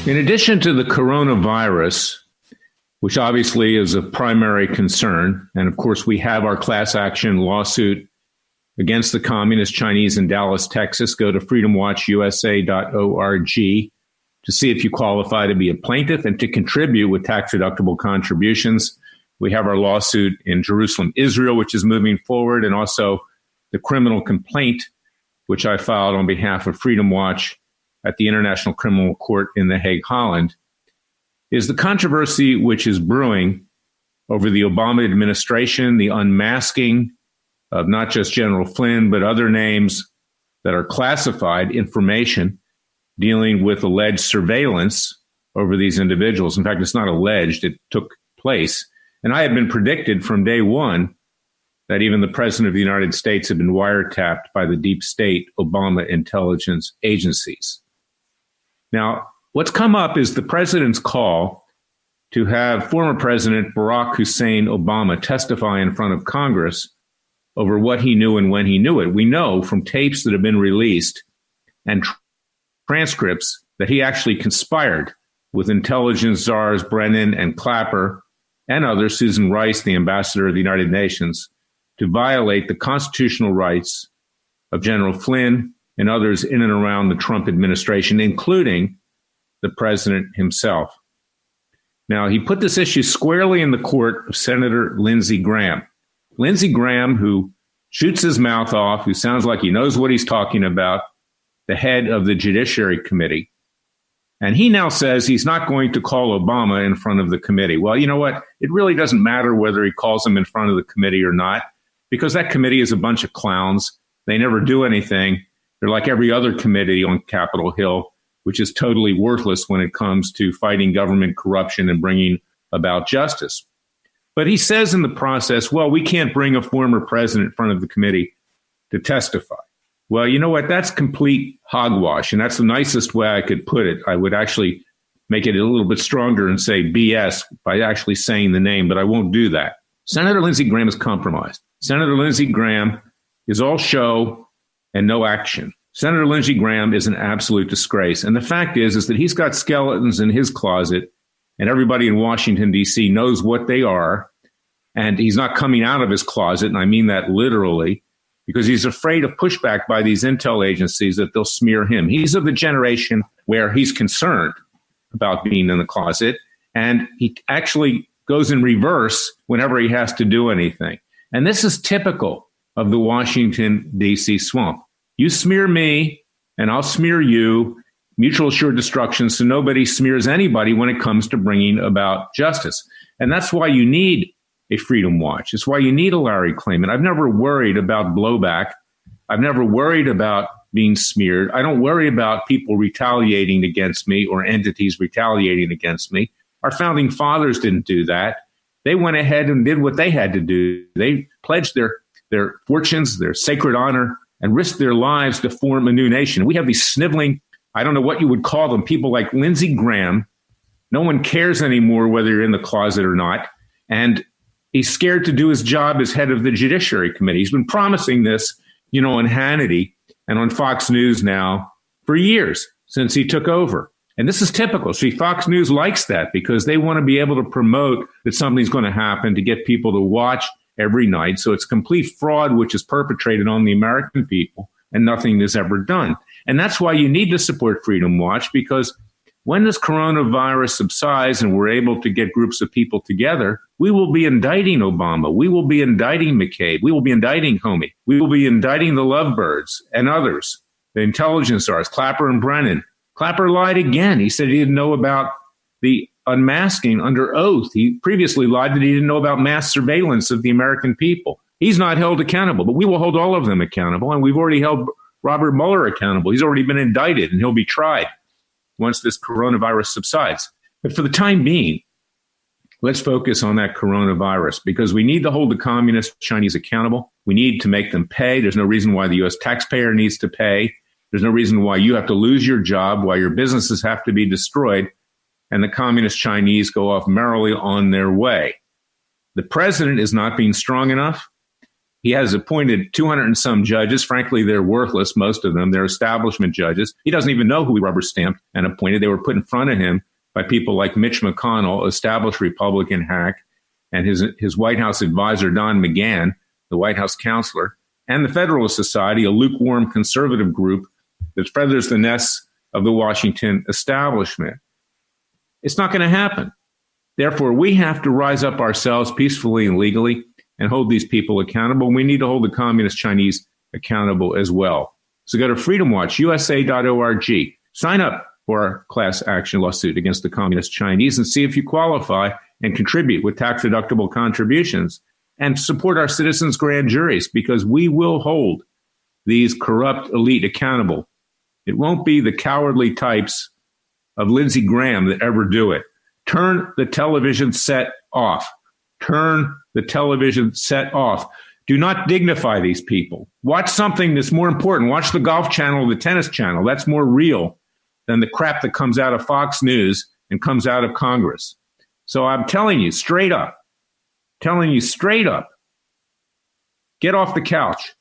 In addition to the coronavirus, which obviously is a primary concern, and of course we have our class action lawsuit against the Communist Chinese in Dallas, Texas. Go to freedomwatchusa.org to see if you qualify to be a plaintiff and to contribute with tax-deductible contributions. We have our lawsuit in Jerusalem, Israel, which is moving forward, and also the criminal complaint, which I filed on behalf of Freedom Watch at the International Criminal Court in The Hague, Holland, is the controversy which is brewing over the Obama administration, the unmasking of not just General Flynn, but other names that are classified information dealing with alleged surveillance over these individuals. In fact, it's not alleged, it took place. And I had been predicted from day one that even the President of the United States had been wiretapped by the deep state Obama intelligence agencies. Now, what's come up is the president's call to have former President Barack Hussein Obama testify in front of Congress over what he knew and when he knew it. We know from tapes that have been released and transcripts that he actually conspired with intelligence czars Brennan and Clapper and others, Susan Rice, the ambassador of the United Nations, to violate the constitutional rights of General Flynn and others in and around the Trump administration, including the president himself. Now, he put this issue squarely in the court of Senator Lindsey Graham. Lindsey Graham, who shoots his mouth off, who sounds like he knows what he's talking about, the head of the Judiciary Committee. And he now says he's not going to call Obama in front of the committee. Well, you know what? It really doesn't matter whether he calls him in front of the committee or not, because that committee is a bunch of clowns. They never do anything. They're like every other committee on Capitol Hill, which is totally worthless when it comes to fighting government corruption and bringing about justice. But he says in the process, well, we can't bring a former president in front of the committee to testify. Well, you know what? That's complete hogwash, and that's the nicest way I could put it. I would actually make it a little bit stronger and say BS by actually saying the name, but I won't do that. Senator Lindsey Graham is compromised. Senator Lindsey Graham is all show and no action. Senator Lindsey Graham is an absolute disgrace. And the fact is that he's got skeletons in his closet, and everybody in Washington, D.C. knows what they are. And he's not coming out of his closet, and I mean that literally, because he's afraid of pushback by these intel agencies that they'll smear him. He's of the generation where he's concerned about being in the closet, and he actually goes in reverse whenever he has to do anything. And this is typical of the Washington, D.C. swamp. You smear me, and I'll smear you, mutual assured destruction, so nobody smears anybody when it comes to bringing about justice. And that's why you need a Freedom Watch. It's why you need a Larry Klayman. I've never worried about blowback. I've never worried about being smeared. I don't worry about people retaliating against me or entities retaliating against me. Our founding fathers didn't do that. They went ahead and did what they had to do. They pledged their fortunes, their sacred honor, and risked their lives to form a new nation. We have these sniveling, I don't know what you would call them, people like Lindsey Graham. No one cares anymore whether you're in the closet or not. And he's scared to do his job as head of the Judiciary Committee. He's been promising this, on Hannity and on Fox News now for years since he took over. And this is typical. See, Fox News likes that because they want to be able to promote that something's going to happen to get people to watch every night. So it's complete fraud, which is perpetrated on the American people, and nothing is ever done. And that's why you need to support Freedom Watch, because when this coronavirus subsides and we're able to get groups of people together, we will be indicting Obama. We will be indicting McCabe. We will be indicting Comey. We will be indicting the Lovebirds and others, the intelligence czars, Clapper and Brennan. Clapper lied again. He said he didn't know about the unmasking under oath. He previously lied that he didn't know about mass surveillance of the American people. He's not held accountable, but we will hold all of them accountable. And we've already held Robert Mueller accountable. He's already been indicted and he'll be tried once this coronavirus subsides. But for the time being, let's focus on that coronavirus, because we need to hold the communist Chinese accountable. We need to make them pay. There's no reason why the U.S. taxpayer needs to pay. There's no reason why you have to lose your job, why your businesses have to be destroyed, and the communist Chinese go off merrily on their way. The president is not being strong enough. He has appointed 200 and some judges. Frankly, they're worthless, most of them. They're establishment judges. He doesn't even know who he rubber stamped and appointed. They were put in front of him by people like Mitch McConnell, established Republican hack, and his White House advisor, Don McGahn, the White House counselor, and the Federalist Society, a lukewarm conservative group that feathers the nests of the Washington establishment. It's not going to happen. Therefore, we have to rise up ourselves peacefully and legally and hold these people accountable. We need to hold the communist Chinese accountable as well. So go to freedomwatchusa.org. Sign up for our class action lawsuit against the communist Chinese and see if you qualify and contribute with tax-deductible contributions. And support our citizens' grand juries, because we will hold these corrupt elite accountable. It won't be the cowardly types of Lindsey Graham that ever do it. Turn the television set off. Turn the television set off. Do not dignify these people. Watch something that's more important. Watch the Golf Channel or the Tennis Channel. That's more real than the crap that comes out of Fox News and comes out of Congress. So I'm telling you straight up, get off the couch.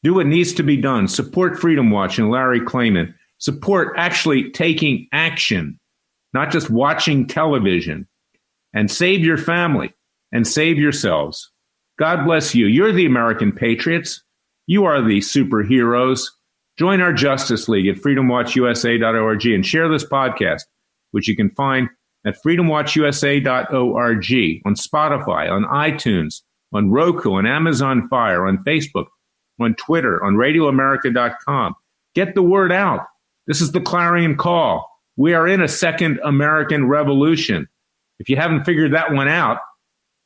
Do what needs to be done. Support Freedom Watch and Larry Klayman. Support actually taking action, not just watching television. And save your family and save yourselves. God bless you. You're the American patriots. You are the superheroes. Join our Justice League at freedomwatchusa.org and share this podcast, which you can find at freedomwatchusa.org, on Spotify, on iTunes, on Roku, on Amazon Fire, on Facebook, on Twitter, on radioamerica.com. Get the word out. This is the clarion call. We are in a second American revolution. If you haven't figured that one out,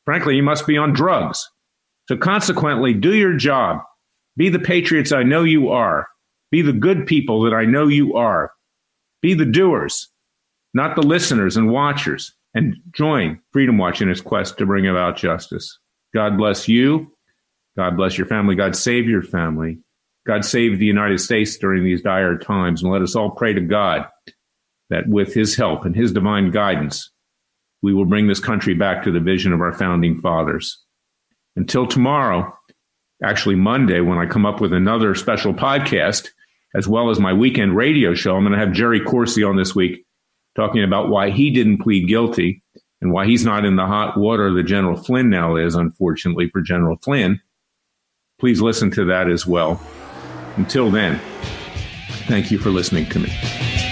frankly, you must be on drugs. So consequently, do your job. Be the patriots I know you are. Be the good people that I know you are. Be the doers, not the listeners and watchers, and join Freedom Watch in its quest to bring about justice. God bless you. God bless your family. God save your family. God save the United States during these dire times. And let us all pray to God that with his help and his divine guidance, we will bring this country back to the vision of our founding fathers. Until tomorrow, actually Monday, when I come up with another special podcast, as well as my weekend radio show, I'm going to have Jerry Corsi on this week, talking about why he didn't plead guilty and why he's not in the hot water that General Flynn now is, unfortunately, for General Flynn. Please listen to that as well. Until then, thank you for listening to me.